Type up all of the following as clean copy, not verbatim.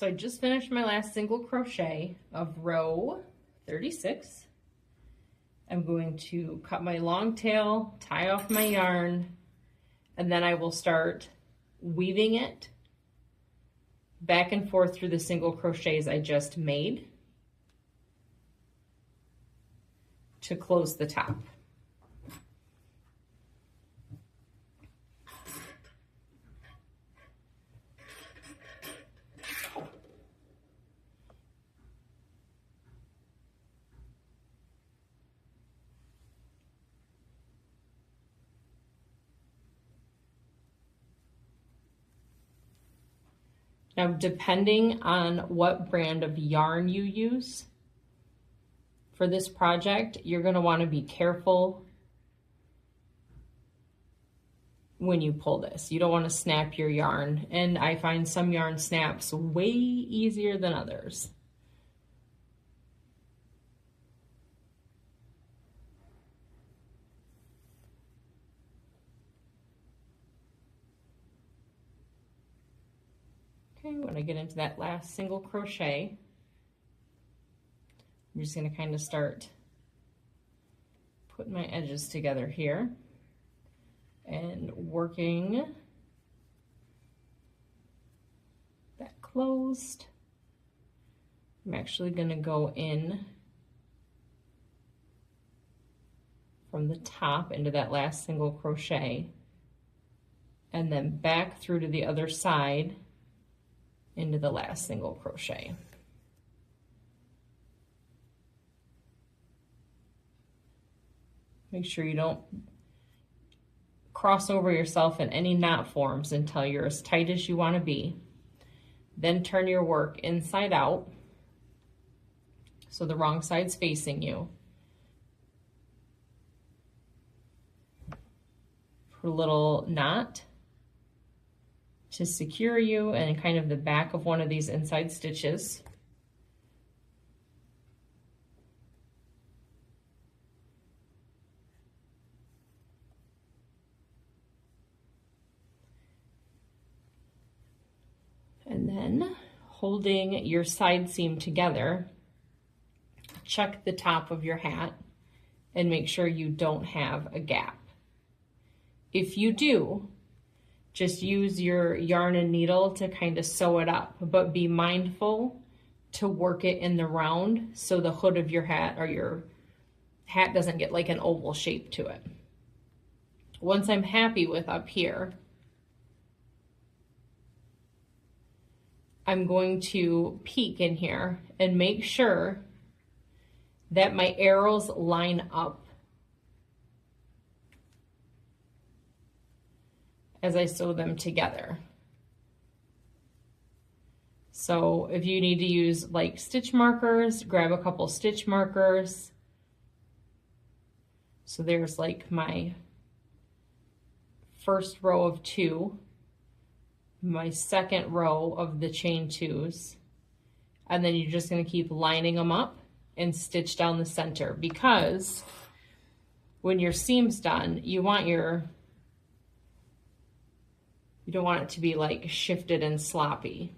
So I just finished my last single crochet of row 36. I'm going to cut my long tail, tie off my yarn, and then I will start weaving it back and forth through the single crochets I just made to close the top. Now, depending on what brand of yarn you use for this project, you're going to want to be careful when you pull this. You don't want to snap your yarn, and I find some yarn snaps way easier than others. Okay, when I get into that last single crochet, I'm just going to kind of start putting my edges together here and working that closed. I'm actually going to go in from the top into that last single crochet and then back through to the other side into the last single crochet. Make sure you don't cross over yourself in any knot forms until you're as tight as you want to be. Then turn your work inside out so the wrong side's facing you. Put a little knot to secure you and kind of the back of one of these inside stitches. And then holding your side seam together, check the top of your hat and make sure you don't have a gap. If you do, just use your yarn and needle to kind of sew it up, but be mindful to work it in the round so the hood of your hat or your hat doesn't get like an oval shape to it. Once I'm happy with up here, I'm going to peek in here and make sure that my arrows line up as I sew them together. So if you need to use like stitch markers, grab a couple stitch markers. So there's like my first row of 2, my second row of the chain 2s, and then you're just going to keep lining them up and stitch down the center, because when your seam's done, you don't want it to be like shifted and sloppy.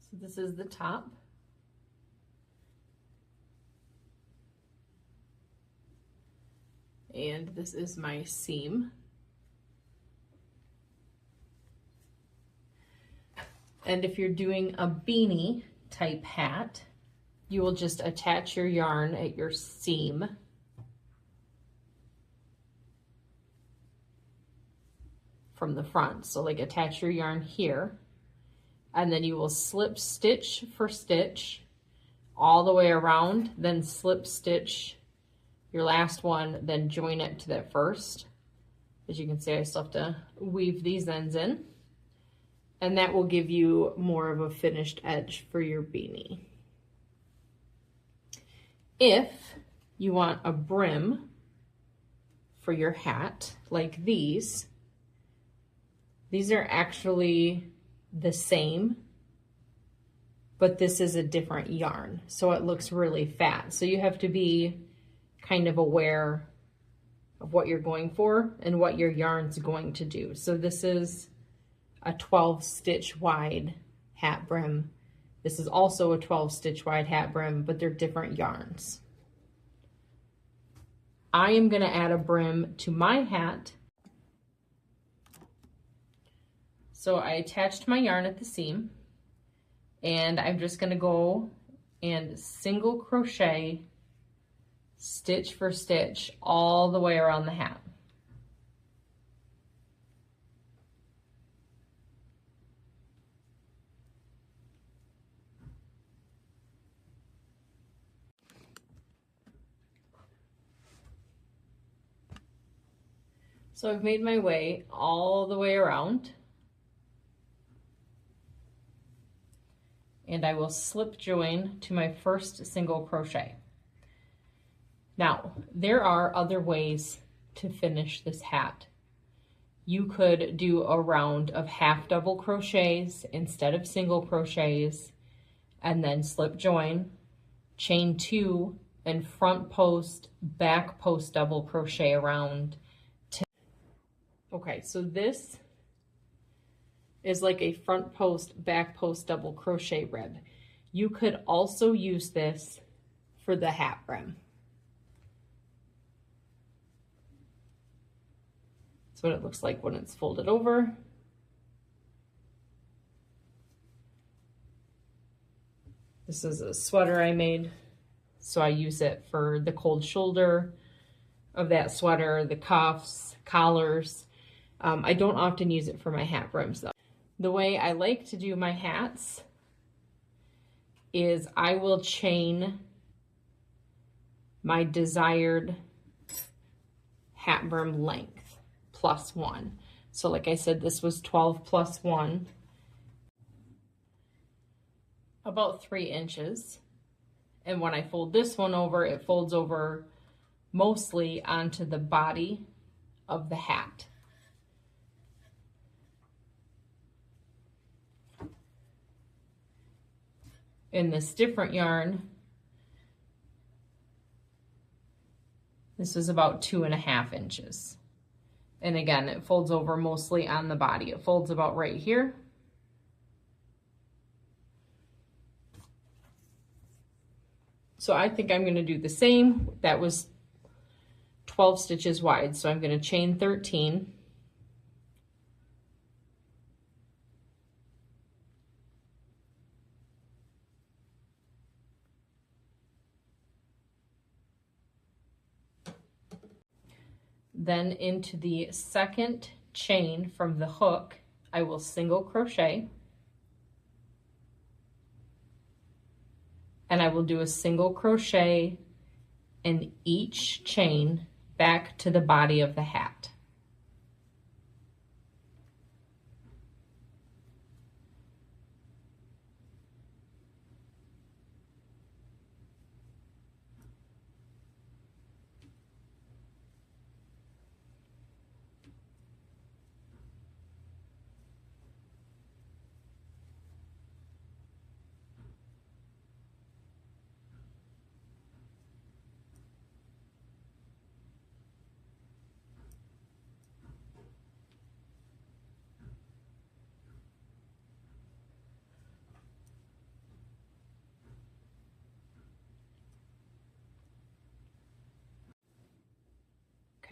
So this is the top. And this is my seam. And if you're doing a beanie type hat, you will just attach your yarn at your seam from the front. So like attach your yarn here, and then you will slip stitch for stitch all the way around, then slip stitch your last one, then join it to that first. As you can see, I still have to weave these ends in, and that will give you more of a finished edge for your beanie. If you want a brim for your hat, like these are actually the same, but this is a different yarn, so it looks really fat. So you have to be kind of aware of what you're going for and what your yarn's going to do. So this is a 12 stitch wide hat brim. This is also a 12 stitch wide hat brim, but they're different yarns. I am going to add a brim to my hat. So I attached my yarn at the seam, and I'm just going to go and single crochet stitch for stitch all the way around the hat. So I've made my way all the way around, and I will slip join to my first single crochet. Now, there are other ways to finish this hat. You could do a round of half double crochets instead of single crochets, and then slip join, chain 2, and front post, back post double crochet around. Okay, so this is like a front post, back post double crochet rib. You could also use this for the hat brim. That's what it looks like when it's folded over. This is a sweater I made, so I use it for the cold shoulder of that sweater, the cuffs, collars. I don't often use it for my hat brims though. The way I like to do my hats is I will chain my desired hat brim length plus 1. So like I said, this was 12 plus 1, about 3 inches. And when I fold this one over, it folds over mostly onto the body of the hat. In this different yarn, this is about 2.5 inches. And again, it folds over mostly on the body. It folds about right here. So I think I'm going to do the same. That was 12 stitches wide, so I'm going to chain 13. Then into the second chain from the hook, I will single crochet, and I will do a single crochet in each chain back to the body of the hat.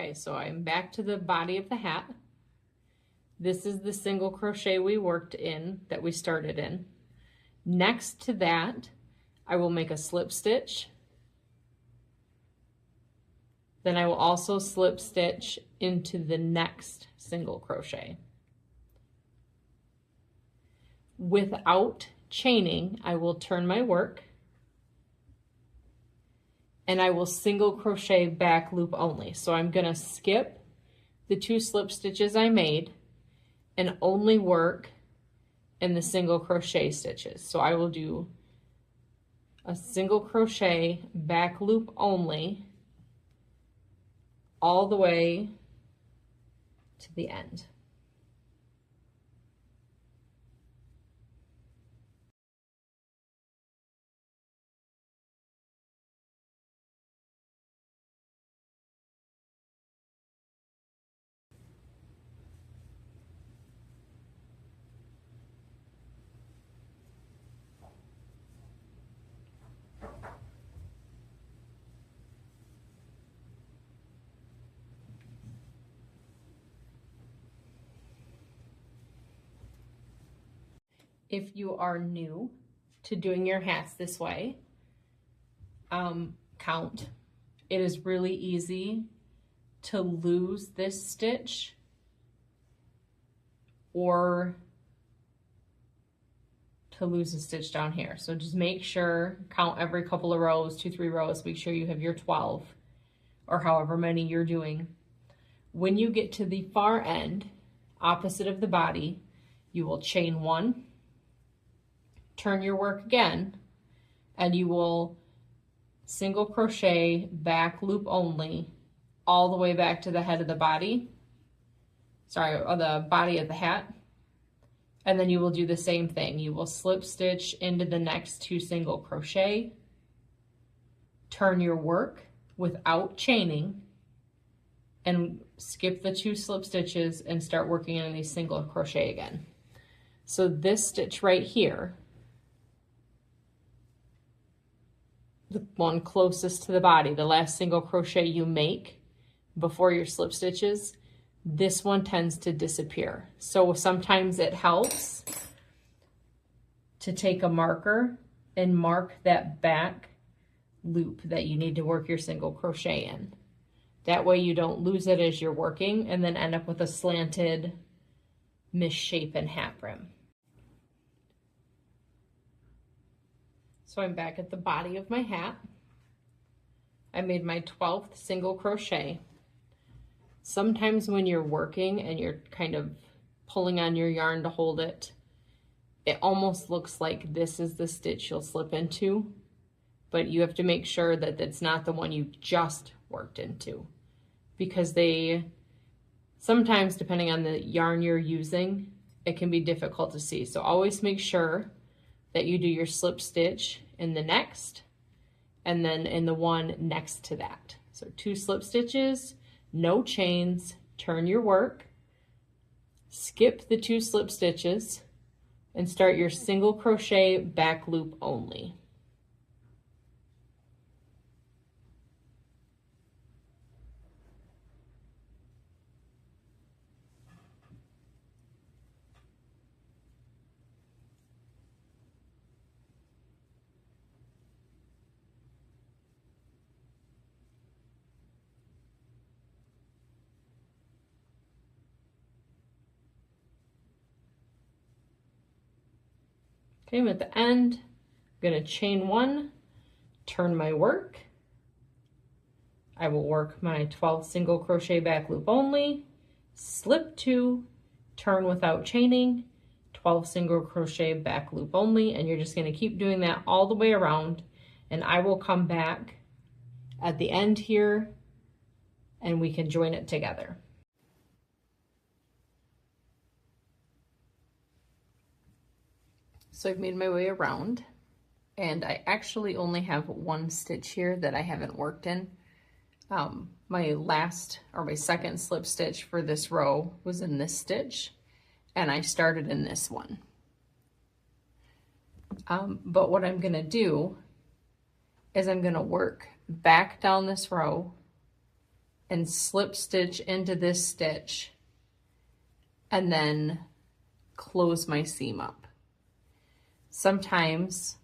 Okay, so I'm back to the body of the hat. This is the single crochet we worked in, that we started in. Next to that, I will make a slip stitch. Then I will also slip stitch into the next single crochet. Without chaining, I will turn my work, and I will single crochet back loop only. So I'm gonna skip the 2 slip stitches I made and only work in the single crochet stitches. So I will do a single crochet back loop only all the way to the end. If you are new to doing your hats this way, count. It is really easy to lose this stitch or to lose a stitch down here. So just make sure, count every couple of rows, 2-3 rows, make sure you have your 12 or however many you're doing. When you get to the far end, opposite of the body, you will chain 1, turn your work again, and you will single crochet back loop only all the way back to the head of the body, or the body of the hat. And then you will do the same thing. You will slip stitch into the next 2 single crochet, turn your work without chaining, and skip the 2 slip stitches and start working in a single crochet again. So this stitch right here, the one closest to the body, the last single crochet you make before your slip stitches, this one tends to disappear. So sometimes it helps to take a marker and mark that back loop that you need to work your single crochet in. That way you don't lose it as you're working and then end up with a slanted, misshapen hat brim. So I'm back at the body of my hat. I made my 12th single crochet. Sometimes when you're working and you're kind of pulling on your yarn to hold it, it almost looks like this is the stitch you'll slip into, but you have to make sure that it's not the one you just worked into, because sometimes, depending on the yarn you're using, it can be difficult to see. So always make sure that you do your slip stitch in the next and then in the one next to that. So 2 slip stitches, no chains, turn your work, skip the 2 slip stitches, and start your single crochet back loop only. Okay, I'm at the end. I'm going to chain 1, turn my work. I will work my 12 single crochet back loop only, slip 2, turn without chaining, 12 single crochet back loop only, and you're just going to keep doing that all the way around, and I will come back at the end here and we can join it together. So I've made my way around, and I actually only have 1 stitch here that I haven't worked in. My second slip stitch for this row was in this stitch, and I started in this one. But what I'm gonna do is I'm gonna work back down this row and slip stitch into this stitch and then close my seam up. Sometimes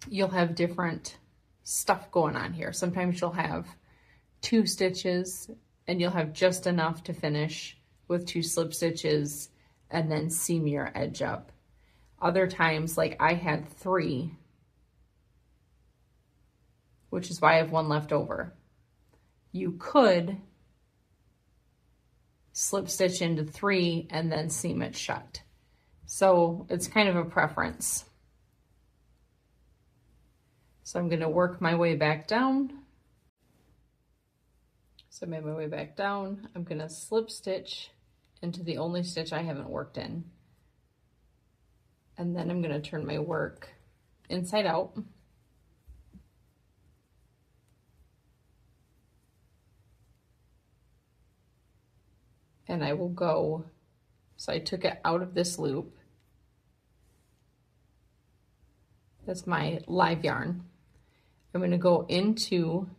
you'll have different stuff going on here. Sometimes you'll have 2 stitches and you'll have just enough to finish with 2 slip stitches and then seam your edge up. Other times, like I had 3, which is why I have 1 left over. You could slip stitch into 3 and then seam it shut. So it's kind of a preference. So I'm going to work my way back down. So I made my way back down. I'm going to slip stitch into the only stitch I haven't worked in. And then I'm going to turn my work inside out. And I will go, so I took it out of this loop. That's my live yarn. I'm going to go into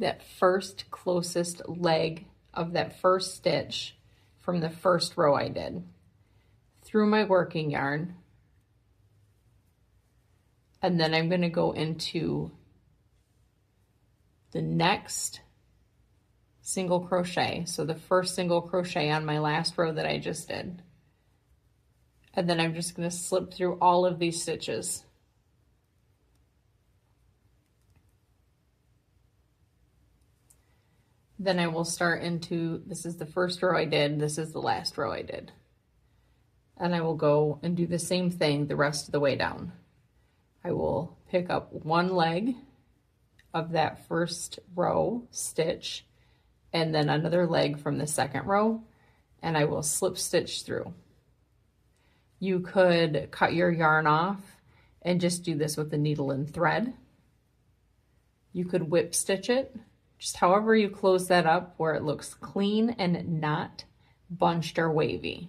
that first closest leg of that first stitch from the first row I did. through my working yarn, and then I'm going to go into the next single crochet. So the first single crochet on my last row that I just did. And then I'm just going to slip through all of these stitches. Then I will start into, this is the first row I did, this is the last row I did. And I will go and do the same thing the rest of the way down. I will pick up one leg of that first row stitch and then another leg from the second row, and I will slip stitch through. You could cut your yarn off and just do this with a needle and thread. You could whip stitch it, just however you close that up where it looks clean and not bunched or wavy.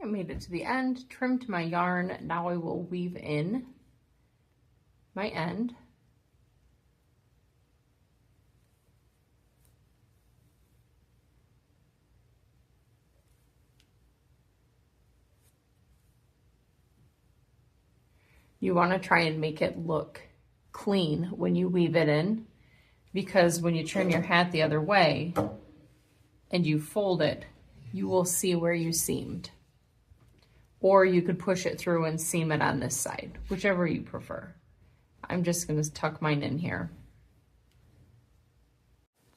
I made it to the end, trimmed my yarn. Now I will weave in my end. You want to try and make it look clean when you weave it in, because when you turn your hat the other way and you fold it, you will see where you seamed. Or you could push it through and seam it on this side, whichever you prefer. I'm just going to tuck mine in here.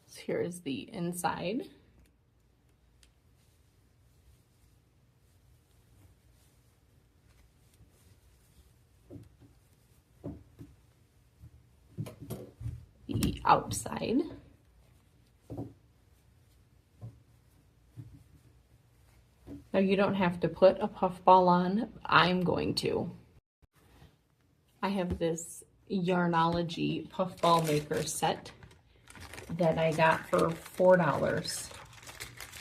So here is the inside. The outside. Now you don't have to put a puff ball on, I'm going to. I have this Yarnology puff ball maker set that I got for $4.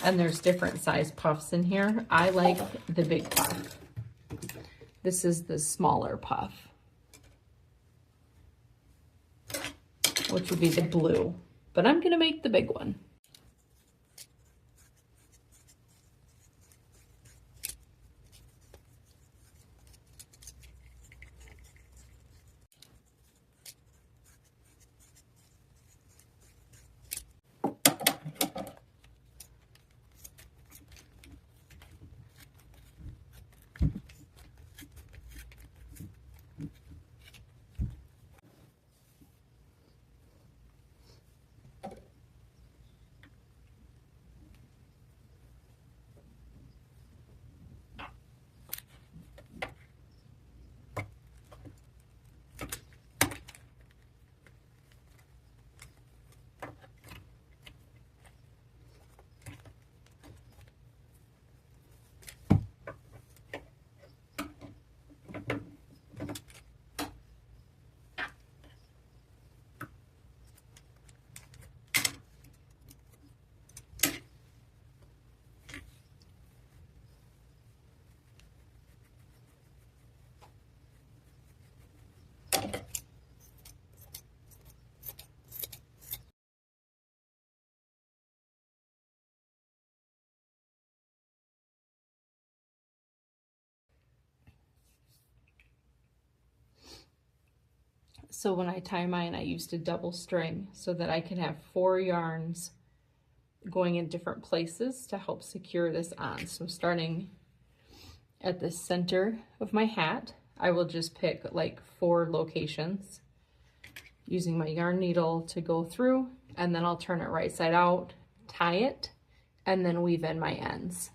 And there's different size puffs in here. I like the big puff. This is the smaller puff, which would be the blue, but I'm gonna make the big one. So when I tie mine, I used a double string so that I can have 4 yarns going in different places to help secure this on. So starting at the center of my hat, I will just pick like 4 locations using my yarn needle to go through, and then I'll turn it right side out, tie it, and then weave in my ends.